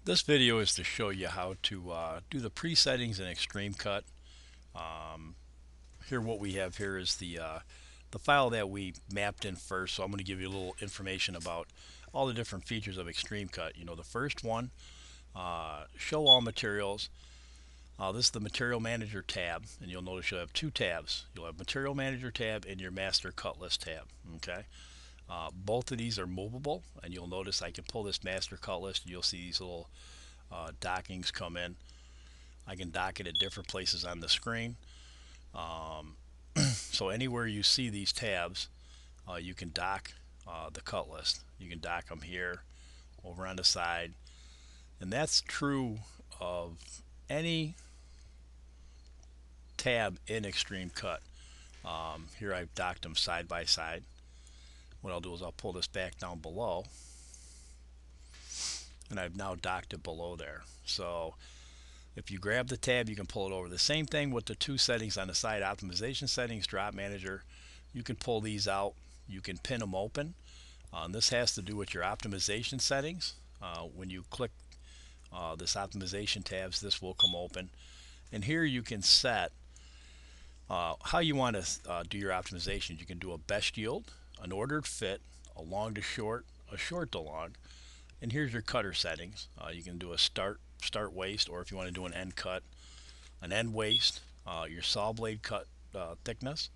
This video is to show you how to do the presettings in XtremeCut. Here what we have here is the file that we mapped in first, so I'm going to give you a little information about all the different features of XtremeCut. You know, the first one, show all materials. This is the Material Manager tab, and you'll notice you'll have two tabs. You'll have Material Manager tab and your Master Cut List tab. Okay. Both of these are movable, and you'll notice I can pull this Master Cut List, and you'll see these little dockings come in. I can dock it at different places on the screen. So anywhere you see these tabs, you can dock the cut list. You can dock them here, over on the side, and that's true of any tab in XtremeCut. Here I've docked them side by side. What I'll do is I'll pull this back down below, and I've now docked it below there. So if you grab the tab, you can pull it over. The same thing with the two settings on the side, optimization settings, drop manager. You can pull these out. You can pin them open. This has to do with your optimization settings. When you click this optimization tabs, this will come open. And here you can set how you want to do your optimization. You can do a best yield, an ordered fit, a long to short, a short to long. And here's your cutter settings. You can do a start waist, or if you want to do an end cut, an end waist, your saw blade cut thickness.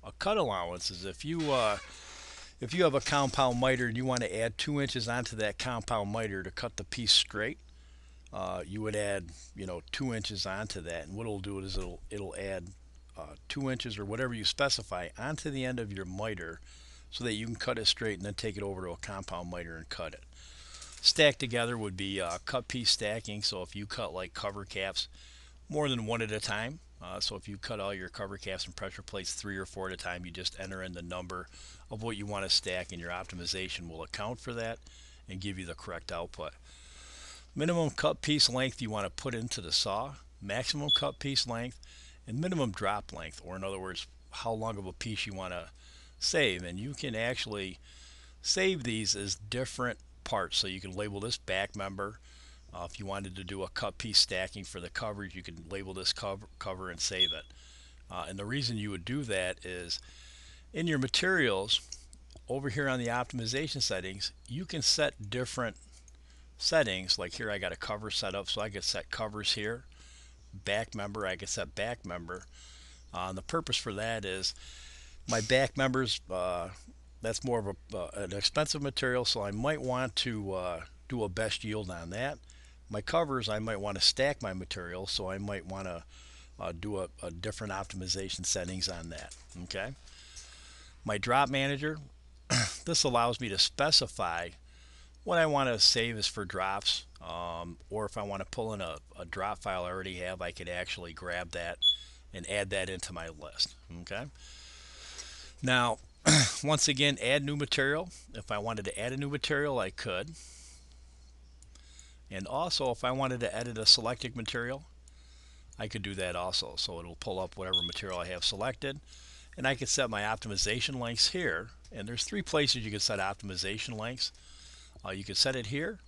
A cut allowance is if you have a compound miter and you want to add 2 inches onto that compound miter to cut the piece straight, you would add 2 inches onto that, and what it'll do is it'll add 2 inches or whatever you specify onto the end of your miter so that you can cut it straight and then take it over to a compound miter and cut it. Stacked together would be cut piece stacking. So if you cut like cover caps more than one at a time, so if you cut all your cover caps and pressure plates 3 or 4 at a time, you just enter in the number of what you want to stack, and your optimization will account for that and give you the correct output. Minimum cut piece length you want to put into the saw, maximum cut piece length, and minimum drop length, or in other words, how long of a piece you want to save. And you can actually save these as different parts. So you can label this back member. If you wanted to do a cut piece stacking for the coverage, you can label this cover and save it. And the reason you would do that is in your materials over here on the optimization settings, you can set different settings. Like here I got a cover set up, so I could set covers here. Back member, I could set back member. And the purpose for that is my back members, that's more of an expensive material, so I might want to do a best yield on that. My covers, I might want to stack my material, so I might want to do a different optimization settings on that. Okay. My drop manager, this allows me to specify what I want to save as for drops, or if I want to pull in a drop file I already have, I could actually grab that and add that into my list. Okay. Now, once again, add new material. If I wanted to add a new material, I could. And also, if I wanted to edit a selected material, I could do that also. So it'll pull up whatever material I have selected, and I could set my optimization lengths here. And there's 3 places you can set optimization lengths. You could set it here.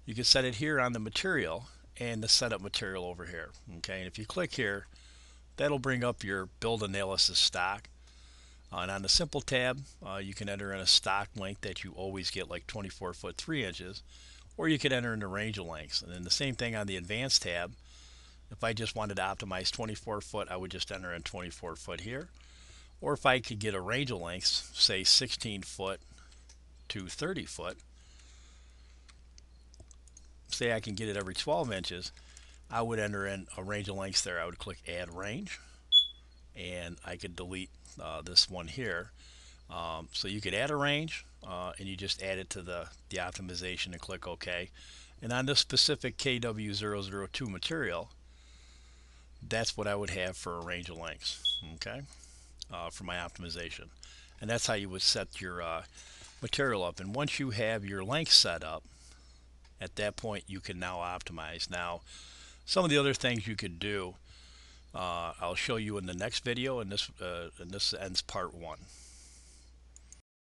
You could set it here on the material, and the setup material over here. Okay, and if you click here, that'll bring up your build analysis stock. And on the simple tab, you can enter in a stock length that you always get, like 24 foot 3 inches, or you could enter in the range of lengths. And then the same thing on the advanced tab. If I just wanted to optimize 24 foot, I would just enter in 24 foot here. Or if I could get a range of lengths, say 16 foot to 30 foot, say I can get it every 12 inches, I would enter in a range of lengths there. I would click add range, and I could delete this one here. So you could add a range, and you just add it to the optimization and click OK. And on this specific KW002 material, that's what I would have for a range of lengths, okay, for my optimization. And that's how you would set your material up. And once you have your length set up, at that point you can now optimize. Now, some of the other things you could do, I'll show you in the next video, and this ends part 1.